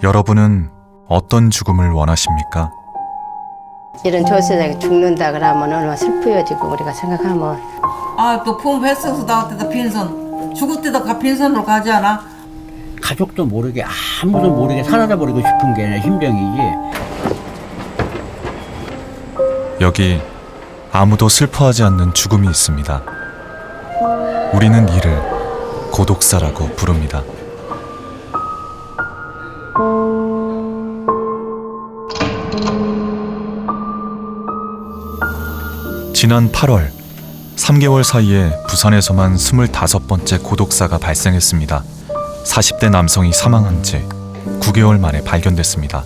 여러분은 어떤 죽음을 원하십니까? 이런 조세자가 죽는다 그러면 얼마나 슬프요 지금 우리가 생각하면. 아, 또 폼했어서 나올 때도 빈손, 죽을 때도 빈손으로 가지 않아? 가족도 모르게 아무도 모르게 사라져버리고 싶은 게 내 심정이지. 여기 아무도 슬퍼하지 않는 죽음이 있습니다. 우리는 이를 고독사라고 부릅니다. 지난 8월 3개월 사이에 부산에서만 25번째 고독사가 발생했습니다. 40대 남성이 사망한 지 9개월 만에 발견됐습니다.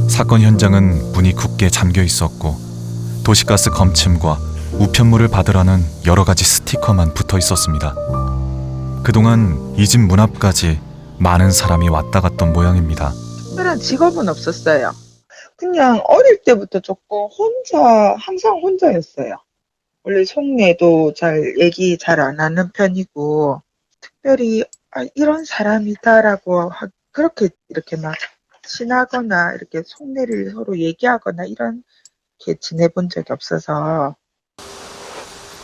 사건 현장은 문이 굳게 잠겨 있었고 도시가스 검침과 우편물을 받으라는 여러 가지 스티커만 붙어 있었습니다. 그동안 이 집 문 앞까지 많은 사람이 왔다 갔던 모양입니다. 특별한 직업은 없었어요. 그냥 어릴 때부터 조금 항상 혼자였어요. 원래 속내도 얘기 잘 안 하는 편이고, 특별히 이런 사람이다라고 그렇게 이렇게 막 친하거나 이렇게 속내를 서로 얘기하거나 이렇게 지내본 적이 없어서.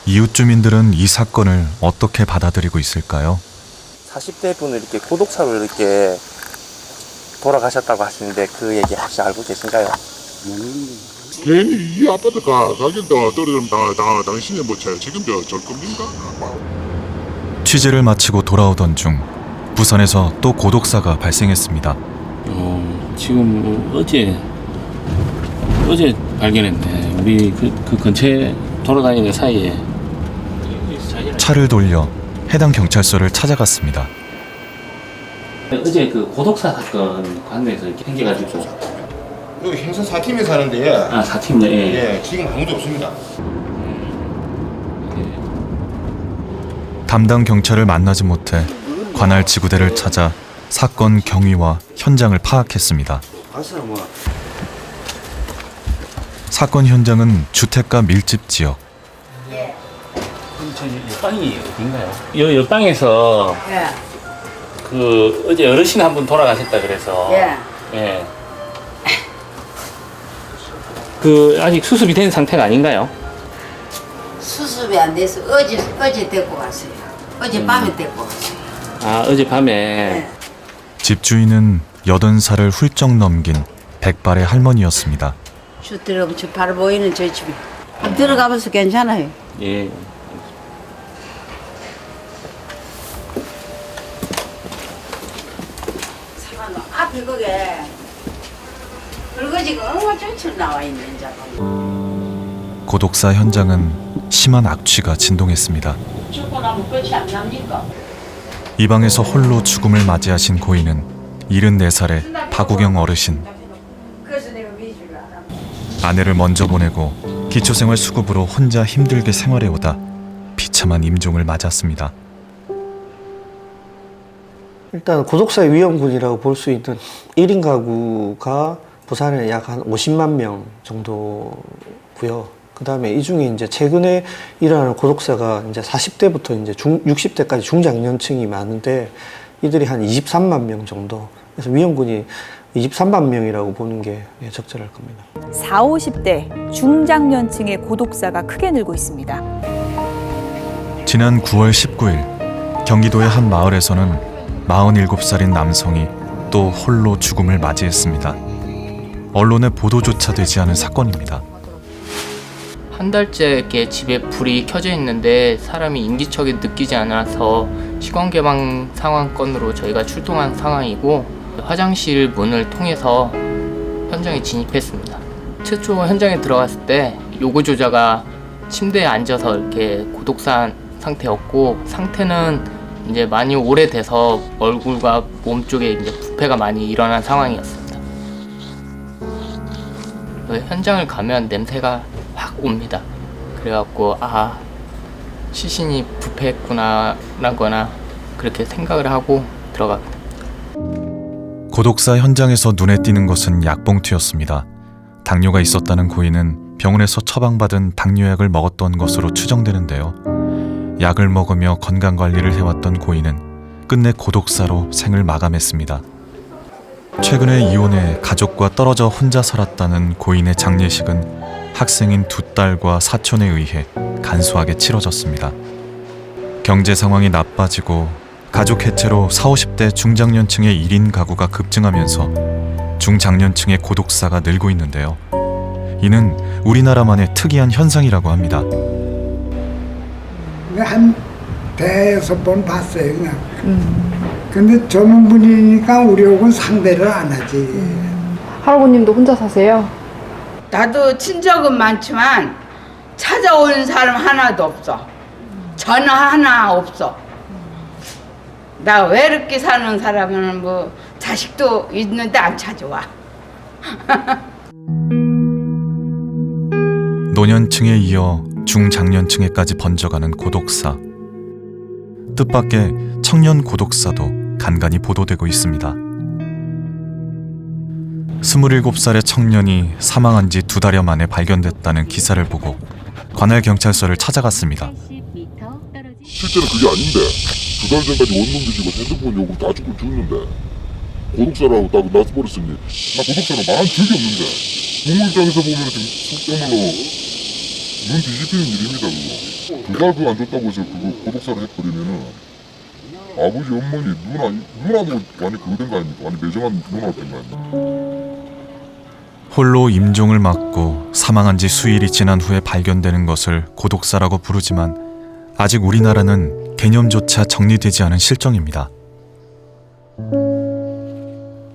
이웃 주민들은 이 사건을 어떻게 받아들이고 있을까요? 40대 분을 이렇게 고독사로 이렇게 돌아가셨다고 하시는데 그 얘기 혹시 알고 계신가요? 괜히 이 아파트가 가격도 떨어지면 당신이 뭐 책임져 줄 겁니까? 취재를 마치고 돌아오던 중 부산에서 또 고독사가 발생했습니다. 지금 어제 발견했네. 우리 그 근처에 돌아다니는 사이에 차를 돌려 해당 경찰서를 찾아갔습니다. 어제 그 고독사 사건 관내에서 이렇게 생겨가지고. 여기 행사 4팀이 사는데. 아, 4팀, 예. 예, 지금 아무도 없습니다. 담당 경찰을 만나지 못해 관할 지구대를 찾아 사건 경위와 현장을 파악했습니다. 사건 현장은 주택가 밀집 지역. 옆방이 어딘가요? 이 방에서 그 어제 어르신 한 분 돌아가셨다 그래서 예. 그 아직 수습이 된 상태가 아닌가요? 수습이 안 돼서 어제 데리고 갔어요. 어젯밤에 데리고 갔어요. 아, 어젯밤에. 집주인은 80살을 훌쩍 넘긴 백발의 할머니였습니다. 들어가면 바로 보이는 저희 집에. 들어가면서 괜찮아요. 예. 앞에 그게 붉어지고 엉망줄줄 나와 있는 자가. 고독사 현장은 심한 악취가 진동했습니다. 죽고 나면 끝이 안 납니까? 이 방에서 홀로 죽음을 맞이하신 고인은 74살의 박우경 어르신. 그래서 내가 미줄 알아. 아내를 먼저 보내고 기초생활 수급으로 혼자 힘들게 생활해오다 비참한 임종을 맞았습니다. 일단 고독사의 위험군이라고 볼 수 있는 1인 가구가 부산에 약 한 50만 명 정도고요. 그 다음에 이 중에 이제 최근에 일어나는 고독사가 이제 40대부터 이제 60대까지 중장년층이 많은데 이들이 한 23만 명 정도. 그래서 위험군이 23만 명이라고 보는 게 적절할 겁니다. 40, 50대 중장년층의 고독사가 크게 늘고 있습니다. 지난 9월 19일 경기도의 한 마을에서는 47살인 남성이 또 홀로 죽음을 맞이했습니다. 언론의 보도조차 되지 않은 사건입니다. 한 달째 이렇게 집에 불이 켜져 있는데 사람이 인기척이 느끼지 않아서 시공개방 상황건으로 저희가 출동한 상황이고 화장실 문을 통해서 현장에 진입했습니다. 최초 현장에 들어갔을 때 요구조자가 침대에 앉아서 이렇게 고독사한 상태였고 상태는 이제 많이 오래돼서 얼굴과 몸 쪽에 이제 부패가 많이 일어난 상황이었습니다. 현장을 가면 냄새가 확 옵니다. 그래갖고 시신이 부패했구나 라거나 그렇게 생각을 하고 들어갑니다. 고독사 현장에서 눈에 띄는 것은 약봉투였습니다. 당뇨가 있었다는 고인은 병원에서 처방받은 당뇨약을 먹었던 것으로 추정되는데요. 약을 먹으며 건강관리를 해왔던 고인은 끝내 고독사로 생을 마감했습니다. 최근에 이혼해 가족과 떨어져 혼자 살았다는 고인의 장례식은 학생인 두 딸과 사촌에 의해 간소하게 치러졌습니다. 경제 상황이 나빠지고 가족 해체로 40, 50대 중장년층의 1인 가구가 급증하면서 중장년층의 고독사가 늘고 있는데요. 이는 우리나라만의 특이한 현상이라고 합니다. 한 대여섯 번 봤어요, 그냥. 근데 젊은 분이니까 우리하고는 상대를 안 하지. 할아버님도 혼자 사세요? 나도 친척은 많지만 찾아오는 사람 하나도 없어. 전화 하나 없어. 나 외롭게 사는 사람은 뭐 자식도 있는데 안 찾아와. 노년층에 이어 중장년층에까지 번져가는 고독사. 뜻밖의 청년 고독사도 간간히 보도되고 있습니다. 27살의 청년이 사망한 지 2달여 만에 발견됐다는 기사를 보고 관할 경찰서를 찾아갔습니다. 실제로 그게 아닌데 2달 전까지 원룸 뒤지고 핸드폰 요금 다 주고 줬는데 고독사라고 딱 놔버렸으니 나 고독사는 말한 적이 없는데 부모 입장에서 보면 좀 속정말로 눈 뒤집히는 일입니다. 그거 2달 그거 안 줬다고 해서 그거 고독사를 해버리면은 아버지 어머니 누나도 많이 그거 된 거 아닙니까? 많이 매정한 누나가 된 거 아닙니까? 홀로 임종을 맞고 사망한 지 수일이 지난 후에 발견되는 것을 고독사라고 부르지만 아직 우리나라는 개념조차 정리되지 않은 실정입니다.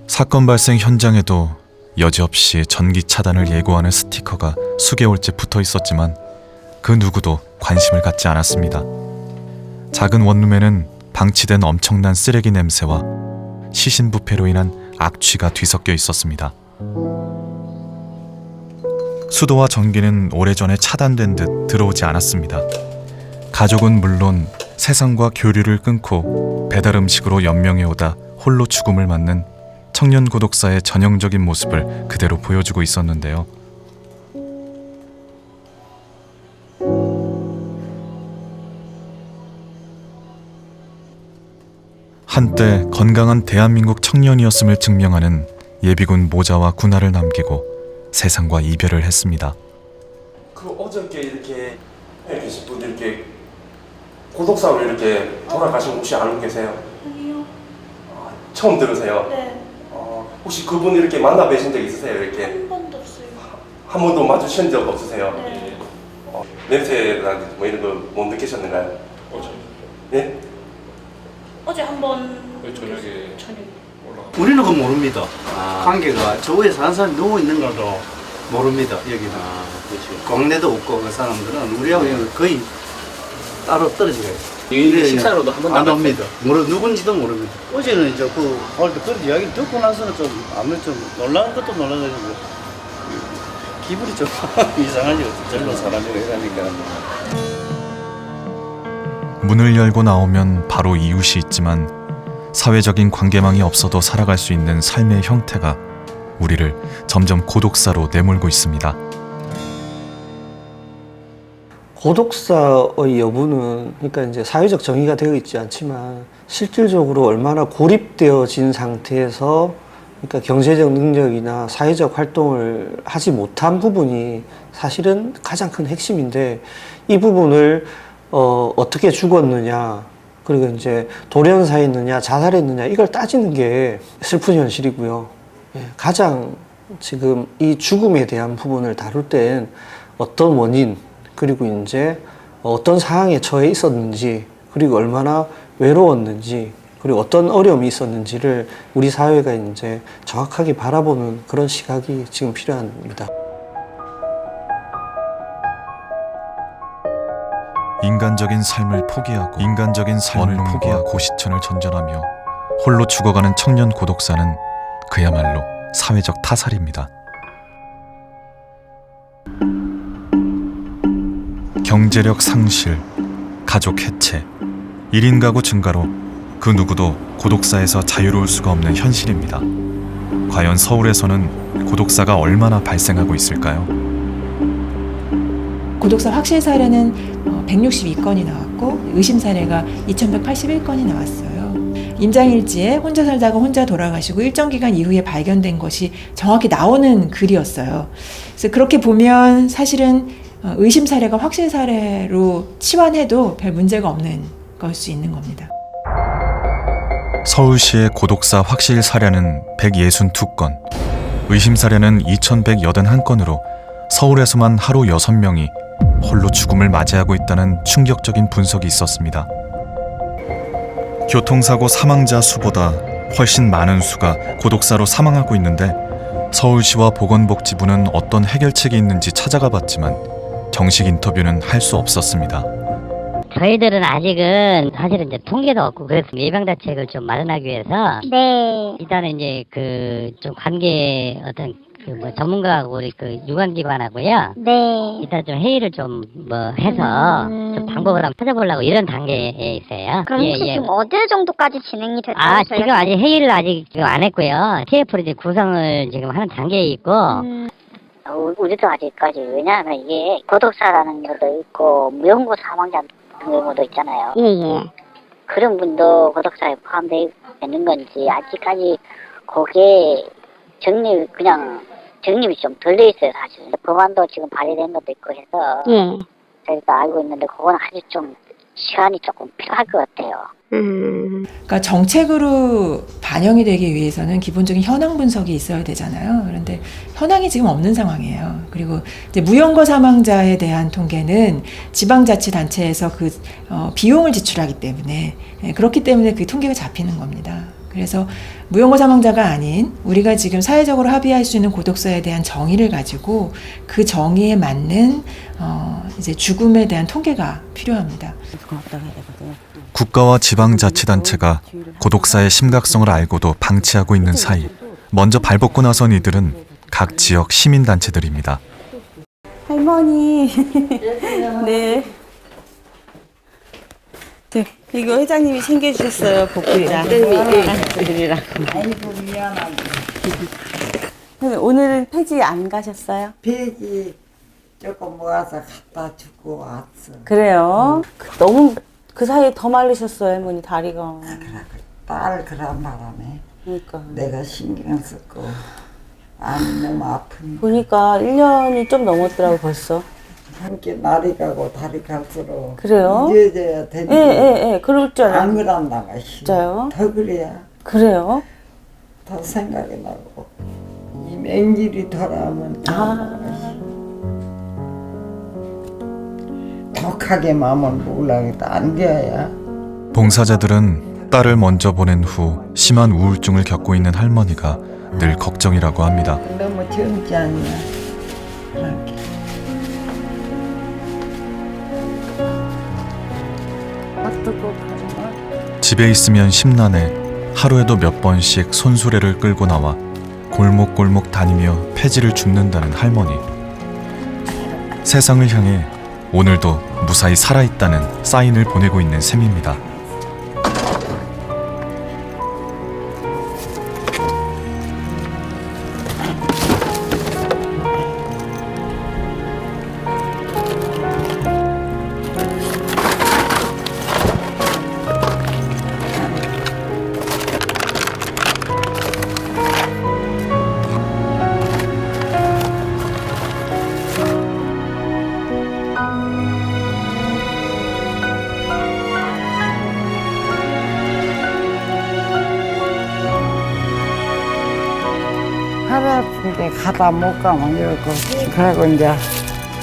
사건 발생 현장에도 여지없이 전기 차단을 예고하는 스티커가 수개월째 붙어 있었지만 그 누구도 관심을 갖지 않았습니다. 작은 원룸에는 방치된 엄청난 쓰레기 냄새와 시신부패로 인한 악취가 뒤섞여 있었습니다. 수도와 전기는 오래전에 차단된 듯 들어오지 않았습니다. 가족은 물론 세상과 교류를 끊고 배달 음식으로 연명해오다 홀로 죽음을 맞는 청년 고독사의 전형적인 모습을 그대로 보여주고 있었는데요. 한때 건강한 대한민국 청년이었음을 증명하는 예비군 모자와 군화를 남기고 세상과 이별을 했습니다. 그 어저께 이렇게 계신 분들 이렇게 고독사로 이렇게 돌아가신 분 혹시 알고 계세요? 아니요. 처음 들으세요? 네. 혹시 그분 이렇게 만나 뵈신 적 있으세요? 이렇게 한 번도 없어요. 한 번도 마주친 적 없으세요? 네. 냄새라든지 뭐 이런 거 못 느끼셨는가요? 예? 어제 한 번. 저녁에 우리는 그건 모릅니다. 관계가 저 위에 사는 사람이 누워 있는 것도 모릅니다. 여기는. 그렇죠. 동네도 없고 그 사람들은 우리하고 거의 따로 떨어지고 있어요. 식사로도 한 번도 안 옵니다. 누군지도 모릅니다. 어제는 이제 그런 이야기를 듣고 나서는 좀 아무래도 좀 놀라는 것도 놀라가지고 기분이 좀 이상하죠. 젊은 사람이고 이러니까. 문을 열고 나오면 바로 이웃이 있지만 사회적인 관계망이 없어도 살아갈 수 있는 삶의 형태가 우리를 점점 고독사로 내몰고 있습니다. 고독사의 여부는 그러니까 이제 사회적 정의가 되어 있지 않지만 실질적으로 얼마나 고립되어진 상태에서 그러니까 경제적 능력이나 사회적 활동을 하지 못한 부분이 사실은 가장 큰 핵심인데 이 부분을 어떻게 죽었느냐 그리고 이제 돌연사했느냐 자살했느냐 이걸 따지는 게 슬픈 현실이고요. 가장 지금 이 죽음에 대한 부분을 다룰 땐 어떤 원인 그리고 이제 어떤 상황에 처해 있었는지 그리고 얼마나 외로웠는지 그리고 어떤 어려움이 있었는지를 우리 사회가 이제 정확하게 바라보는 그런 시각이 지금 필요합니다. 인간적인 삶을 포기하고 고시천을 전전하며 홀로 죽어가는 청년 고독사는 그야말로 사회적 타살입니다. 경제력 상실, 가족 해체, 1인 가구 증가로 그 누구도 고독사에서 자유로울 수가 없는 현실입니다. 과연 서울에서는 고독사가 얼마나 발생하고 있을까요? 고독사 확실 사례는 162건이 나왔고 의심 사례가 2181건이 나왔어요. 임장일지에 혼자 살다가 혼자 돌아가시고 일정 기간 이후에 발견된 것이 정확히 나오는 글이었어요. 그래서 그렇게 보면 사실은 의심 사례가 확실 사례로 치환해도 별 문제가 없는 걸 수 있는 겁니다. 서울시의 고독사 확실 사례는 162건, 의심 사례는 2181건으로 서울에서만 하루 6명이 홀로 죽음을 맞이하고 있다는 충격적인 분석이 있었습니다. 교통사고 사망자 수보다 훨씬 많은 수가 고독사로 사망하고 있는데 서울시와 보건복지부는 어떤 해결책이 있는지 찾아가 봤지만 정식 인터뷰는 할 수 없었습니다. 저희들은 아직은 사실은 이제 통계도 없고 그래서 예방 대책을 좀 마련하기 위해서 일단은 이제 그 좀 관계 어떤 그 뭐 전문가하고 우리 그 유관기관하고요. 일단 좀 회의를 좀 뭐 해서 좀 방법을 한번 찾아보려고 이런 단계에 있어요. 그럼 혹시 지금 어느 정도까지 진행이 됐어요? 지금 아직 회의를 아직 지금 안 했고요. TF를 이제 구성을 지금 하는 단계에 있고. 우리도 아직까지 왜냐하면 이게 고독사라는 것도 있고 무연고 사망자 경우도 있잖아요. 그런 분도 고독사에 포함되어 있는 건지 아직까지 그게 정립이 좀 덜 돼 있어요, 사실. 법안도 지금 발의된 것도 있고 해서 저희도 알고 있는데 그건 아직 좀 시간이 조금 필요할 것 같아요. 그러니까 정책으로 반영이 되기 위해서는 기본적인 현황 분석이 있어야 되잖아요. 그런데 현황이 지금 없는 상황이에요. 그리고 이제 무연고 사망자에 대한 통계는 지방자치단체에서 그 비용을 지출하기 때문에 그렇기 때문에 그 통계가 잡히는 겁니다. 그래서 무연고 사망자가 아닌 우리가 지금 사회적으로 합의할 수 있는 고독사에 대한 정의를 가지고 그 정의에 맞는 이제 죽음에 대한 통계가 필요합니다. 국가와 지방자치단체가 고독사의 심각성을 알고도 방치하고 있는 사이 먼저 발벗고 나선 이들은 각 지역 시민단체들입니다. 할머니. 네. 네, 이거 회장님이 챙겨주셨어요, 복국이랑. 아이고 미안하게. 오늘은 폐지 안 가셨어요? 폐지 조금 모아서 갖다 주고 왔어. 그래요? 너무 그 사이에 더 마르셨어요, 할머니 다리가. 딸 그런 바람에 그러니까. 내가 신경 쓰고 안 너무 아픈. 보니까 1년이 좀 넘었더라고 벌써. 함께 날이 가고 달이 갈수록 그래요? 잊어져야 되는데 예, 그럴 줄 알아요. 안 그런다가 진짜요? 더 그래야 그래요? 더 생각이 나고 이 맹일이 돌아오면 독하게 마음을 먹으려고 안 돼야. 봉사자들은 딸을 먼저 보낸 후 심한 우울증을 겪고 있는 할머니가 늘 걱정이라고 합니다. 너무 젊지 않냐 그렇게. 집에 있으면 심란해 하루에도 몇 번씩 손수레를 끌고 나와 골목골목 다니며 폐지를 줍는다는 할머니. 세상을 향해 오늘도 무사히 살아있다는 사인을 보내고 있는 셈입니다. 팔 아픈데 가다 못 가면 이러고 그러고 이제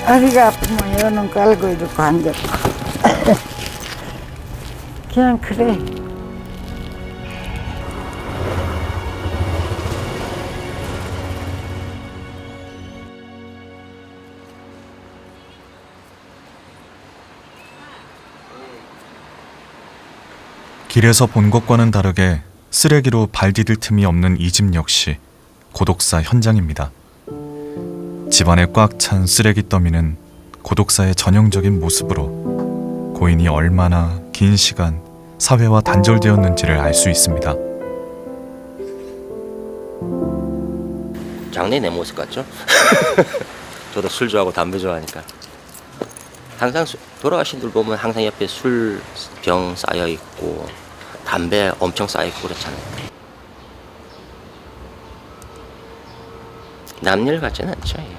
허리가 아프면 여는 깔고 이러고 앉아. 그냥 그래. 길에서 본 것과는 다르게 쓰레기로 발 디딜 틈이 없는 이 집 역시 고독사 현장입니다. 집안에 꽉 찬 쓰레기 더미는 고독사의 전형적인 모습으로 고인이 얼마나 긴 시간 사회와 단절되었는지를 알 수 있습니다. 장래 내 모습 같죠? 저도 술 좋아하고 담배 좋아하니까 항상 돌아가신 분 보면 항상 옆에 술병 쌓여 있고 담배 엄청 쌓이고 그렇잖아요. 남일 같지는 않죠. 예.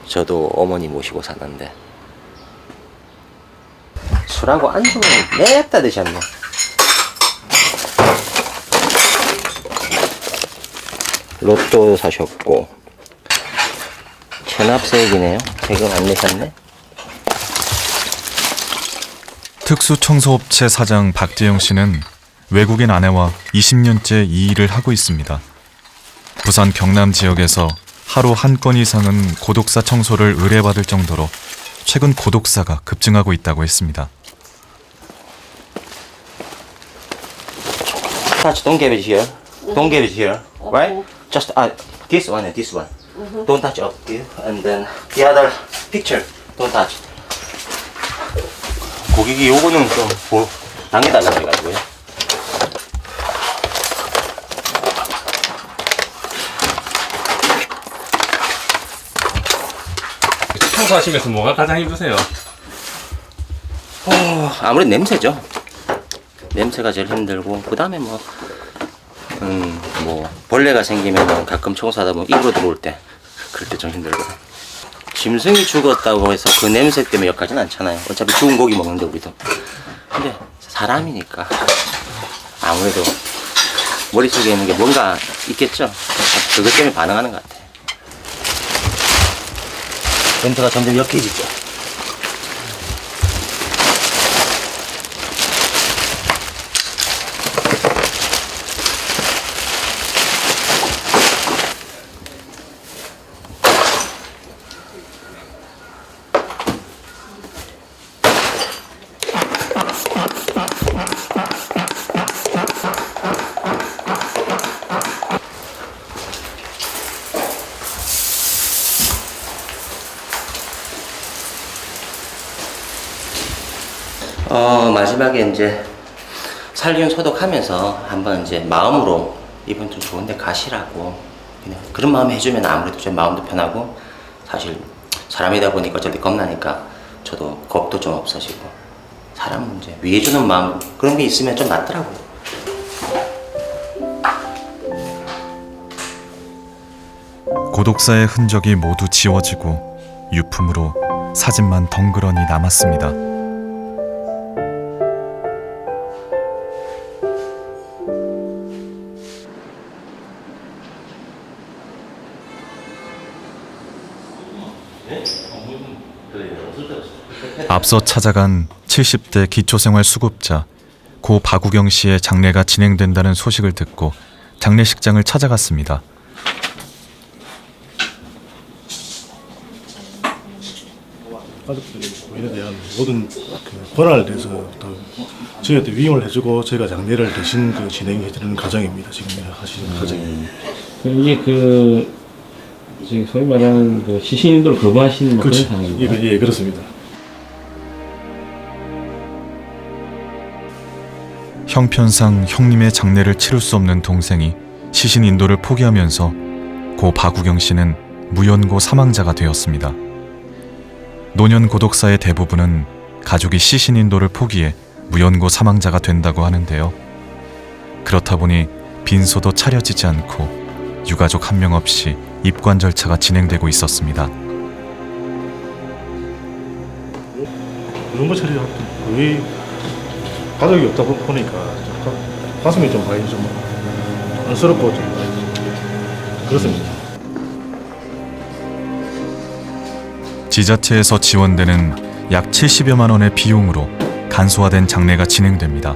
저도 어머니 모시고 사는데 술하고 안주는 냅다 드셨네. 로또 사셨고 체납세액이네요. 세금 안 내셨네. 특수청소업체 사장 박재영 씨는 외국인 아내와 20년째 이 일을 하고 있습니다. 부산 경남 지역에서 하루 한 건 이상은 고독사 청소를 의뢰받을 정도로 최근 고독사가 급증하고 있다고 했습니다. Touch, don't give it here. Don't give it here, right? Just this one and this one. Don't touch up here, and then the other picture. Don't touch. 고객이 요거는 좀 당겨달라고 해가지고요. 청소하시면서 뭐가 가장 힘드세요? 아무래도 냄새죠. 냄새가 제일 힘들고 그 다음에 뭐 벌레가 생기면 가끔 청소하다 보면 입으로 들어올 때 그럴 때 좀 힘들고. 짐승이 죽었다고 해서 그 냄새 때문에 역하진 않잖아요. 어차피 죽은 고기 먹는데 우리도. 근데 사람이니까 아무래도 머릿속에 있는 게 뭔가 있겠죠. 그것 때문에 반응하는 것 같아요. 냄새가 점점 역해지죠. 마지막에 이제 살균 소독하면서 한번 이제 마음으로 이분 좀 좋은데 가시라고 그냥 그런 마음 해주면 아무래도 좀 마음도 편하고 사실 사람이다 보니까 어차피 겁나니까 저도 겁도 좀 없어지고 사람은 이제 위해주는 마음 그런 게 있으면 좀 낫더라고요. 고독사의 흔적이 모두 지워지고 유품으로 사진만 덩그러니 남았습니다. 앞서 찾아간 70대 기초생활 수급자 고 박우경 씨의 장례가 진행된다는 소식을 듣고 장례식장을 찾아갔습니다. 가족들이 고인에 대한 모든 권한에 대해서 저희한테 위임을 해주고 저희가 장례를 대신 진행해드리는 과정입니다. 지금 하시는 과정입니다. 이게 지금 소위 말하는 시신인도를 거부하시는 그런 상황입니다. 예, 그렇습니다. 형편상 형님의 장례를 치를 수 없는 동생이 시신 인도를 포기하면서 고 박우경 씨는 무연고 사망자가 되었습니다. 노년 고독사의 대부분은 가족이 시신 인도를 포기해 무연고 사망자가 된다고 하는데요. 그렇다 보니 빈소도 차려지지 않고 유가족 한 명 없이 입관 절차가 진행되고 있었습니다. 이런 거 처리할 때 거의 가족이 없다 보니까 가슴이 좀 많이 좀 안쓰럽고 좀 그렇습니다. 지자체에서 지원되는 약 70여만 원의 비용으로 간소화된 장례가 진행됩니다.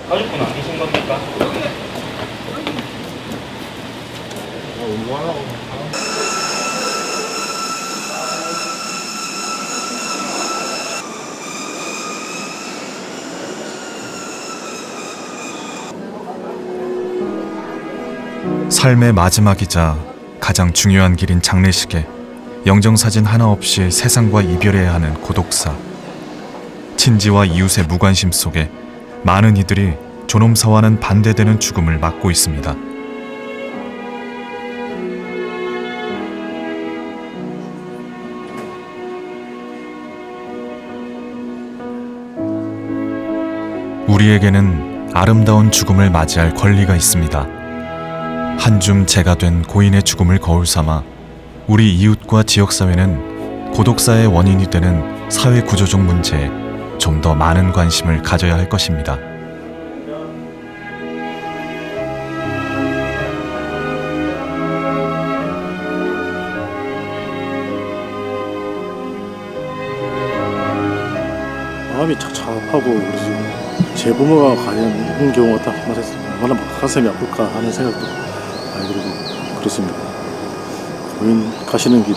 가족분 안 계신 겁니까? 삶의 마지막이자 가장 중요한 길인 장례식에 영정사진 하나 없이 세상과 이별해야 하는 고독사. 친지와 이웃의 무관심 속에 많은 이들이 존엄사와는 반대되는 죽음을 맞고 있습니다. 우리에게는 아름다운 죽음을 맞이할 권리가 있습니다. 한 줌 재가 된 고인의 죽음을 거울 삼아 우리 이웃과 지역사회는 고독사의 원인이 되는 사회 구조적 문제에 좀 더 많은 관심을 가져야 할 것입니다. 마음이 착잡하고 그러지. 제 부모가 과연 이런 경우가 딱 말했으면 얼마나 가슴이 아플까 하는 생각도 많이 들고 그렇습니다. 고인 가시는 길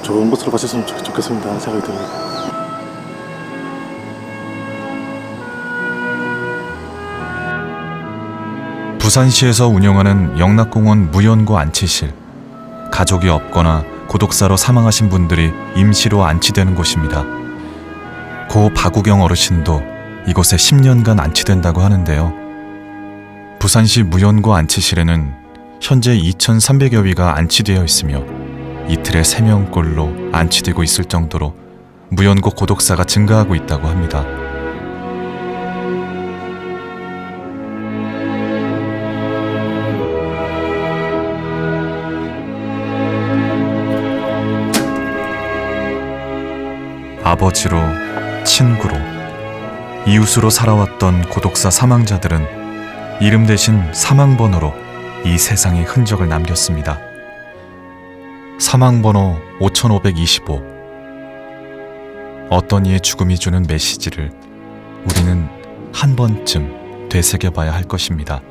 좋은 곳으로 가셨으면 좋겠습니다 하는 생각이 듭니다. 부산시에서 운영하는 영락공원 무연고 안치실. 가족이 없거나 고독사로 사망하신 분들이 임시로 안치되는 곳입니다. 고 박우경 어르신도 이곳에 10년간 안치된다고 하는데요. 부산시 무연고 안치실에는 현재 2,300여위가 안치되어 있으며 이틀에 3명꼴로 안치되고 있을 정도로 무연고 고독사가 증가하고 있다고 합니다. 아버지로, 친구로, 이웃으로 살아왔던 고독사 사망자들은 이름 대신 사망번호로 이 세상에 흔적을 남겼습니다. 사망번호 5525. 어떤 이의 죽음이 주는 메시지를 우리는 한 번쯤 되새겨봐야 할 것입니다.